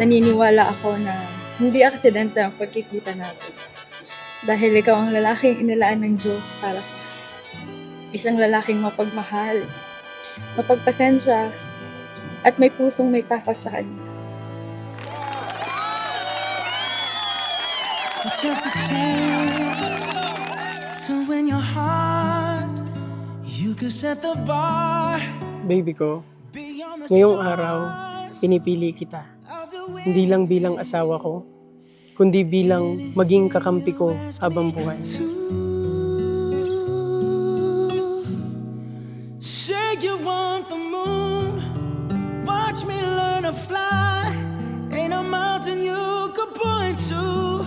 Naniniwala ako na hindi aksidente ang pagkikita natin. Dahil ikaw ang lalaking inilaan ng Diyos para sa akin. Isang lalaking mapagmahal, mapagpasensya, at may pusong may takot sa Kanya. Just a chance to win your heart. You could set the bar. Baby ko, ngayong araw, pinipili kita. Hindi lang bilang asawa ko, kundi bilang maging kakampi ko habang buhay. Say you want the moon, watch me learn to fly. Ain't a mountain you could point to.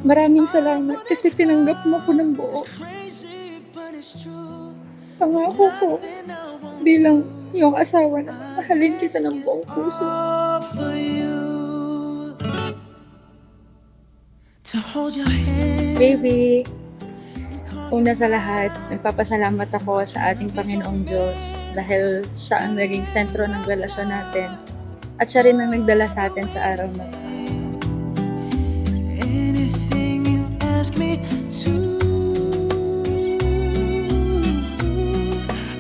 Maraming salamat kasi tinanggap mo ko ng buo. Crazy, but it's true. Pangako ko bilang iyong asawa na mahalin kita ng buong puso. All for you. To hold your hand. Baby, una sa lahat, nagpapasalamat ako sa ating Panginoong Diyos dahil siya ang naging sentro ng relasyon natin at siya rin ang nagdala sa atin sa araw na ito. Anything you ask me to,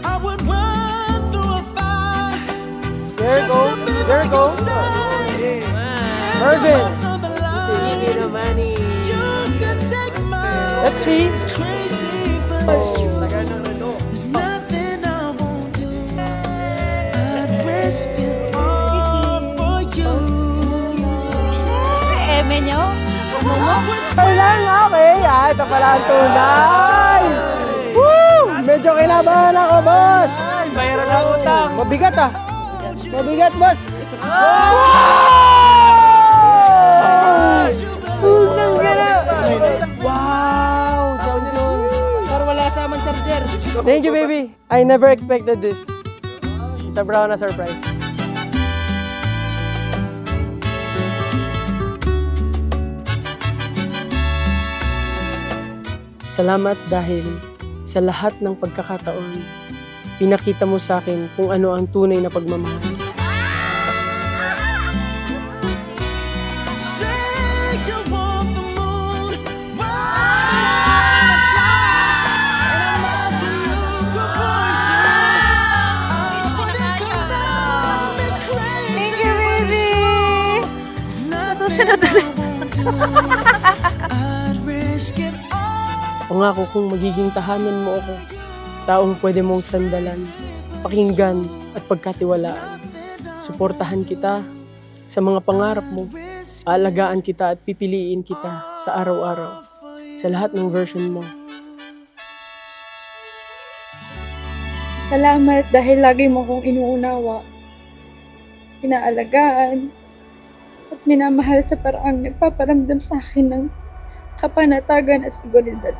I would run through a fire. There go, there go. Mervin, Give me the money. You could take my let's see. It's crazy, but it's true. There's nothing I won't do. I'd risk it all for you. Eme nyo? Kailan okay? Ito pala ang tunay. Woo! Medyo kinabahan ako, boss. Bayaran ng utang. Mabigat ah. Mabigat, boss. Pusang ka na. Wow! Pero wala sa amang charger. Thank you, baby. I never expected this. Sobrang na surprise. Salamat dahil sa lahat ng pagkakataon, pinakita mo sa akin kung ano ang tunay na pagmamahal. Say you want the moon, watch me learn to fly. And I'm not to you could point to. I wouldn't go down this crazy. Thank you, baby! There's nothing I won't do. I'd risk it all. Pangako kung magiging tahanan mo ako, taong pwede mong sandalan, pakinggan at pagkatiwalaan. Suportahan kita sa mga pangarap mo, aalagaan kita at pipiliin kita sa araw-araw, sa lahat ng version mo. Salamat dahil lagi mo kong inuunawa, inaalagaan, at minamahal sa paraang nagpaparamdam sa akin ng kapanatagan at seguridad.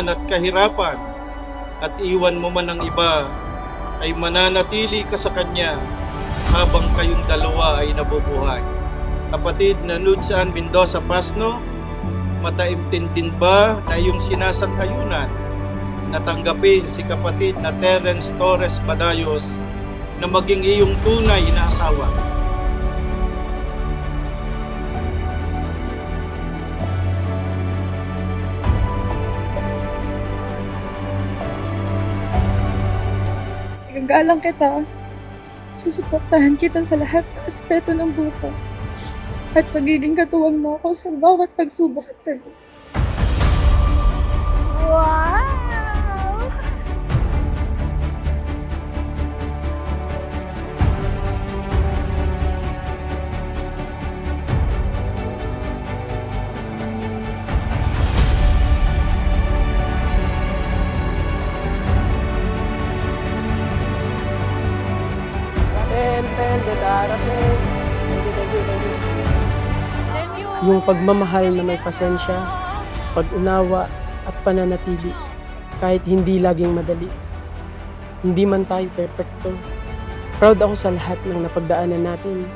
At kahirapan at iwan mo man ang iba, ay mananatili ka sa Kanya habang kayong dalawa ay nabubuhay. Kapatid na Nudsan Mendoza Pasno, mataimtin din ba na iyong sinasang-ayunan na tanggapin si kapatid na Terence Torres Badayos na maging iyong tunay na asawa? Igagalang kita, susuportahan kita sa lahat ng aspeto ng buhay, at pagiging katuwang mo ako sa bawat pagsubok at tagumpay. Wow! Yung pagmamahal na may pasensya, pag-unawa at pananatili, kahit hindi laging madali. Hindi man tayo perfecto, Proud ako sa lahat ng napagdaanan natin.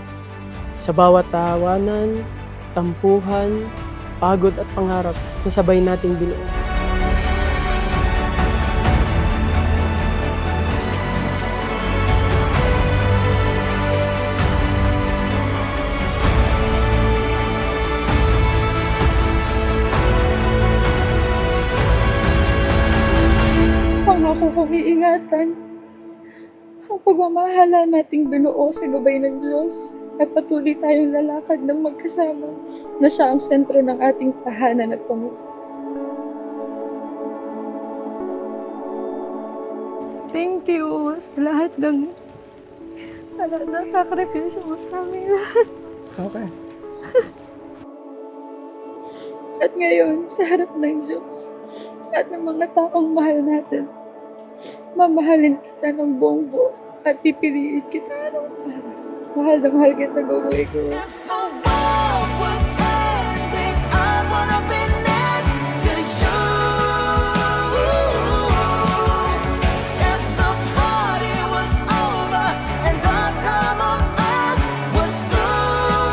Sa bawat tawanan, tampuhan, pagod at pangarap na sabay nating binuo. Pangako kong iingatan ang pagmamahala nating binuo sa gabay ng Diyos at patuloy tayong lalakad ng magkasama na siya ang sentro ng ating tahanan at pamilya. Thank you sa lahat ng sakripisyo mo sa amin. Okay. At ngayon, sa harap ng Diyos at ng mga taong mahal natin, mamahalin kita ng buong buo at pipiliin kita araw-araw. Mahal na mahal kita, Gogoy ko. If the world was ending, I wanna be next to you. If the party was over and our time on earth was through,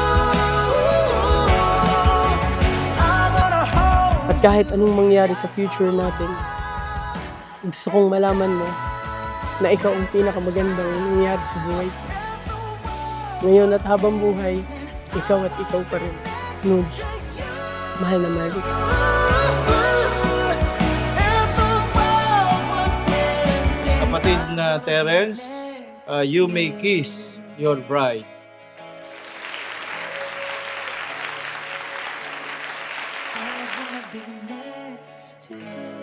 I wanna hold At kahit anong mangyari sa future natin, gusto kong malaman mo na ikaw ang pinakamagandang nangyari sa buhay ko. Ngayon at habang buhay, ikaw at ikaw pa rin. Nudes, mahal na mahal kita. if the world was ending. Kapatid na Terence, you may kiss your bride. I wanna be next to you.